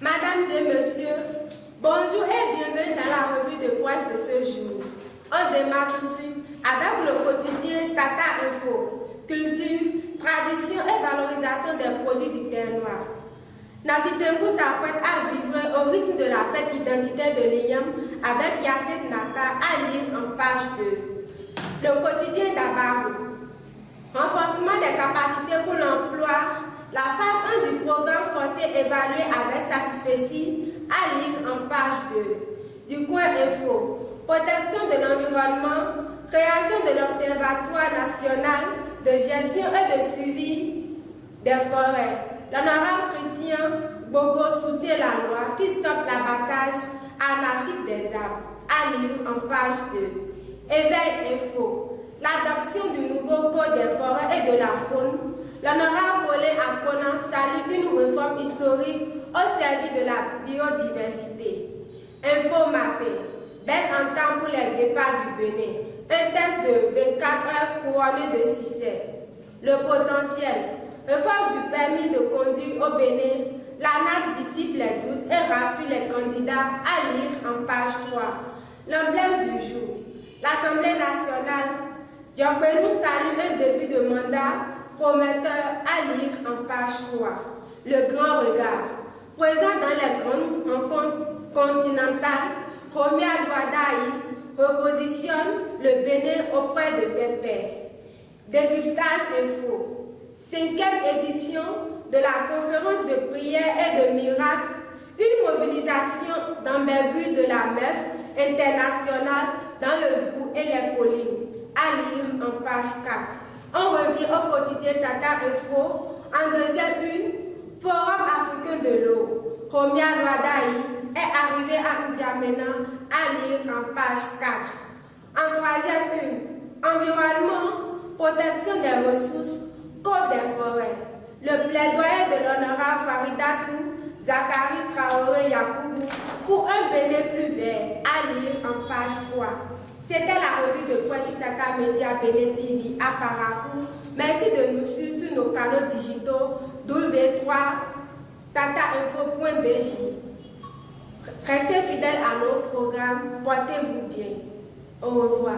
Mesdames et messieurs, bonjour et bienvenue dans la revue de presse de ce jour. On démarre tout de suite avec le quotidien Tata Info, culture, tradition et valorisation des produits du terre noir. Nati Tengu s'apprête à vivre au rythme de la fête identitaire de l'Ignam avec Yacine Nata à lire en page 2. Le quotidien d'Abarou. Renforcement des capacités pour l'emploi. La phase 1 du programme forcé évalué avec satisfaction à lire en page 2. Du coin info. Protection de l'environnement. Création de l'Observatoire national de gestion et de suivi des forêts. L'honorable Christian Bogo soutient la loi qui stoppe l'abattage anarchique des arbres. À lire en page 2. Éveil info. L'adoption du nouveau code des forêts et de la faune. L'honorable Bolé Aponan salue une réforme historique au service de la biodiversité. Info matin. Belle entente pour les départs du Bénin. Un test de 24 heures couronné de succès. Le potentiel. Réforme du permis de conduire au Bénin. L'ANAC dissipe les doutes et rassure les candidats à lire en page 3. L'emblème du jour. L'Assemblée nationale. Diogbe nous salue un début de mandat prometteur à lire en page 3. Le grand regard. Présent dans les grandes rencontres continentales, Romy Adouadaï repositionne le Bénin auprès de ses pairs. Décryptage info. 5e édition de la conférence de prière et de miracles, une mobilisation d'envergure de la MEF internationale dans le Zou et les collines. À lire en page 4. On revient au quotidien Tata Info. En deuxième une, Forum africain de l'eau. Romy Adouadaï est arrivé à N'Djamena à lire en page 4. En troisième une, environnement, protection des ressources, code des forêts. Le plaidoyer de l'honorable Faridatou Zakari Traoré Yakoubou pour un Bénin plus vert à lire en page 3. C'était la revue de presse Tata Média Bénin TV à Parakou. Merci de nous suivre sur nos canaux digitaux W3 tatainfo.bj. Restez fidèles à nos programmes. Portez-vous bien. Au revoir.